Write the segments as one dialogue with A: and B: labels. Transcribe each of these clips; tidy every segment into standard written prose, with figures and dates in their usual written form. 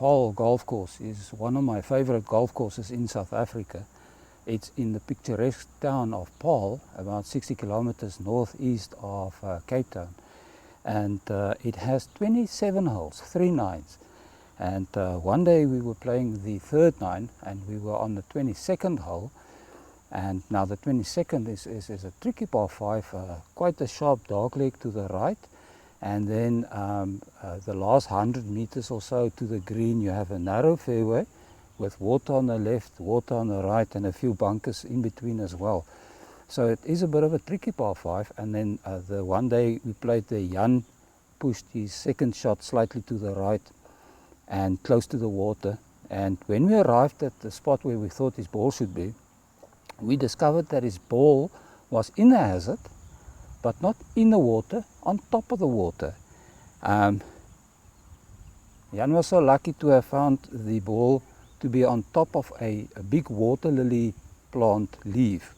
A: Paarl Golf Course is one of my favorite golf courses in South Africa. It's in the picturesque town of Paarl, about 60 kilometers northeast of Cape Town. And it has 27 holes, 3 nines. And one day we were playing the third nine and we were on the 22nd hole. And now the 22nd is a tricky par 5, quite a sharp dogleg to the right. And then the last 100 meters or so to the green, you have a narrow fairway with water on the left, water on the right, and a few bunkers in between as well. So it is a bit of a tricky par 5. And then the one day we played there, Jan pushed his second shot slightly to the right and close to the water. And when we arrived at the spot where we thought his ball should be, we discovered that his ball was in the hazard, but not in the water, on top of the water. Jan was so lucky to have found the ball to be on top of a big waterlily plant leaf.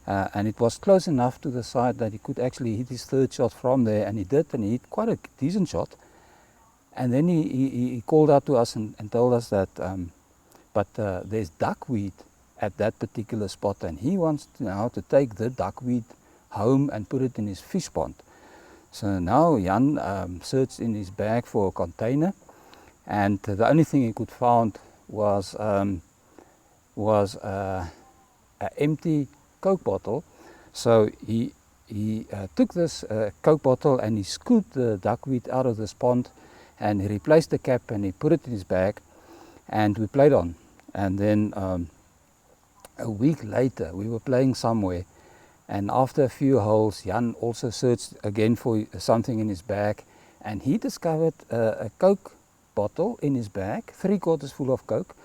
A: And it was close enough to the side that he could actually hit his third shot from there, and he did, and he hit quite a decent shot. And then he called out to us and told us that there's duckweed at that particular spot, and he wants now to take the duckweed home and put it in his fish pond. So now Jan searched in his bag for a container, and the only thing he could find was an empty Coke bottle. So he took this Coke bottle and he scooped the duckweed out of this pond, and he replaced the cap and he put it in his bag, and we played on. And then a week later we were playing somewhere, and after a few holes Jan also searched again for something in his bag, and he discovered a Coke bottle in his bag, 3/4 full of Coke.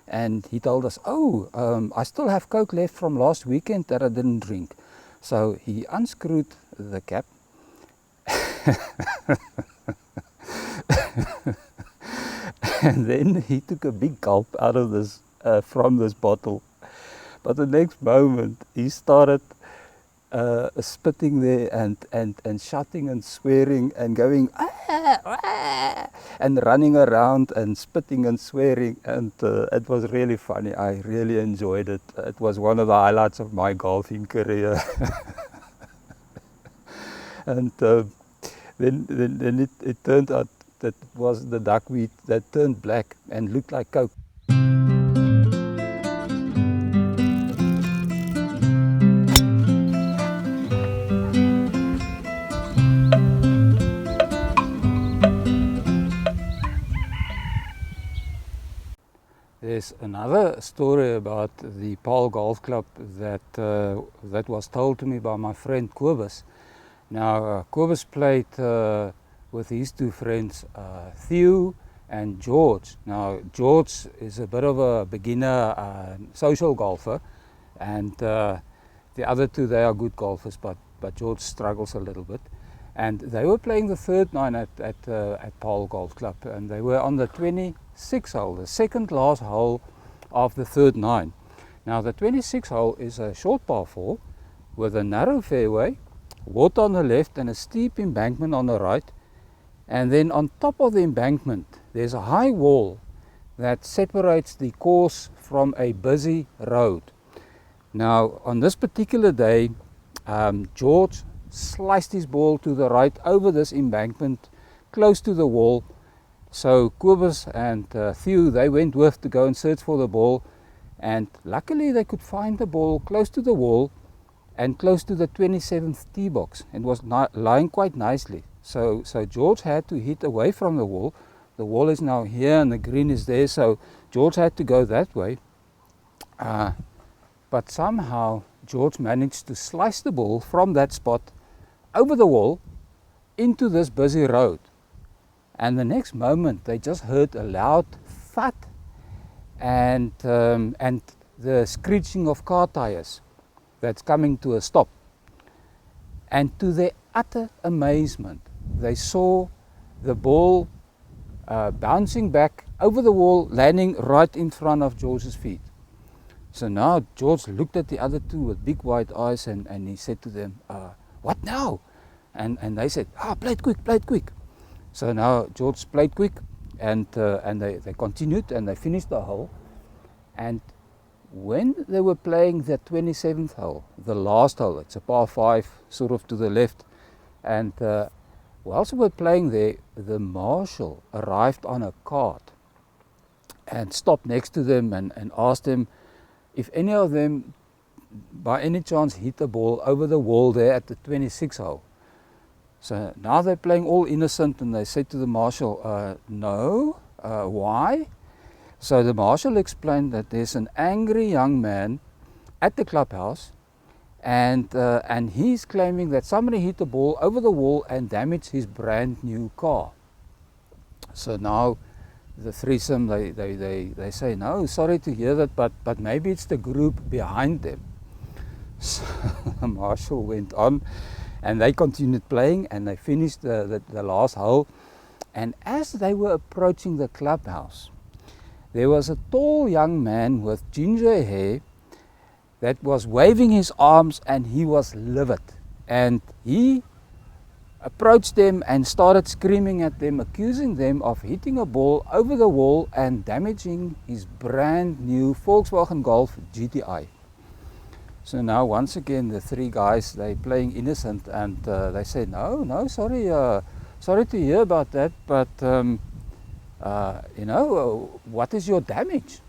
A: And he told us, I still have Coke left from last weekend that I didn't drink. So he unscrewed the cap and then he took a big gulp out of this from this bottle. But the next moment he started spitting there and shouting and swearing and going and running around and spitting and swearing, and it was really funny. I really enjoyed it. It was one of the highlights of my golfing career. And then it turned out that it was the duckweed that turned black and looked like Coke. There's another story about the Paarl Golf Club that was told to me by my friend Kobus. Now Kobus played with his two friends, Theo and George. Now George is a bit of a beginner social golfer, and the other two, they are good golfers, but George struggles a little bit. And they were playing the third nine at Paarl Golf Club, and they were on the 26th hole, the second last hole of the third nine. Now the 26th hole is a short par 4 with a narrow fairway, water on the left and a steep embankment on the right. And then on top of the embankment there's a high wall that separates the course from a busy road. Now on this particular day, George sliced his ball to the right over this embankment close to the wall. So Kobus and Theo, they went with to go and search for the ball, and luckily they could find the ball close to the wall and close to the 27th tee box, and was lying quite nicely. So George had to hit away from the wall. The wall is now here and the green is there, so George had to go that way. But somehow George managed to slice the ball from that spot over the wall into this busy road. And the next moment they just heard a loud thud and the screeching of car tires that's coming to a stop. And to their utter amazement, they saw the ball bouncing back over the wall, landing right in front of George's feet. So now George looked at the other two with big wide eyes, and he said to them, what now? And they said, play it quick. So now George played quick, and they continued and they finished the hole. And when they were playing the 27th hole, the last hole, it's a par 5 sort of to the left, and whilst we were playing there, the marshal arrived on a cart and stopped next to them and asked them if any of them by any chance hit the ball over the wall there at the 26th hole. So now they're playing all innocent, and they said to the marshal, no, why? So the marshal explained that there's an angry young man at the clubhouse, and he's claiming that somebody hit the ball over the wall and damaged his brand new car. So now the threesome, they say, no, sorry to hear that, but maybe it's the group behind them. So the marshal went on, and they continued playing, and they finished the last hole. And as they were approaching the clubhouse, there was a tall young man with ginger hair that was waving his arms, and he was livid. And he approached them and started screaming at them, accusing them of hitting a ball over the wall and damaging his brand new Volkswagen Golf GTI. So now once again the three guys, they playing innocent, and they say, no, sorry to hear about that, but what is your damage?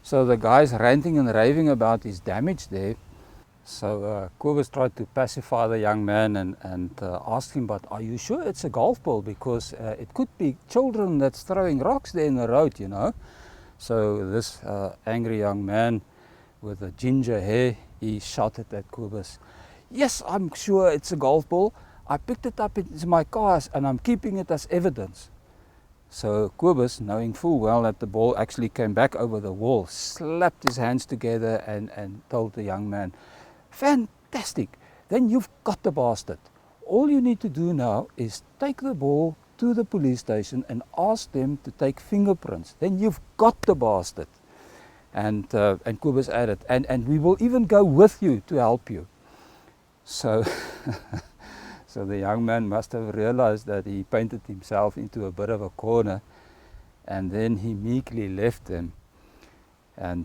A: So the guy's ranting and raving about his damage there. So Kobus tried to pacify the young man and asked him, but are you sure it's a golf ball? Because it could be children that's throwing rocks there in the road, you know. So this angry young man with the ginger hair, he shouted at Kobus, yes, I'm sure it's a golf ball. I picked it up in my car and I'm keeping it as evidence. So Kobus, knowing full well that the ball actually came back over the wall, slapped his hands together and told the young man, fantastic, then you've got the bastard. All you need to do now is take the ball to the police station and ask them to take fingerprints. Then you've got the bastard. And Kobus added, and we will even go with you to help you. So so the young man must have realized that he painted himself into a bit of a corner, and then he meekly left them. And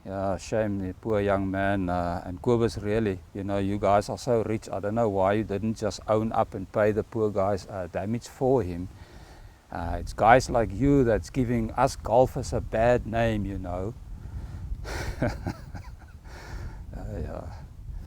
A: yeah, shame the poor young man. And Kobus, really, you guys are so rich. I don't know why you didn't just own up and pay the poor guys damage for him. It's guys like you that's giving us golfers a bad name,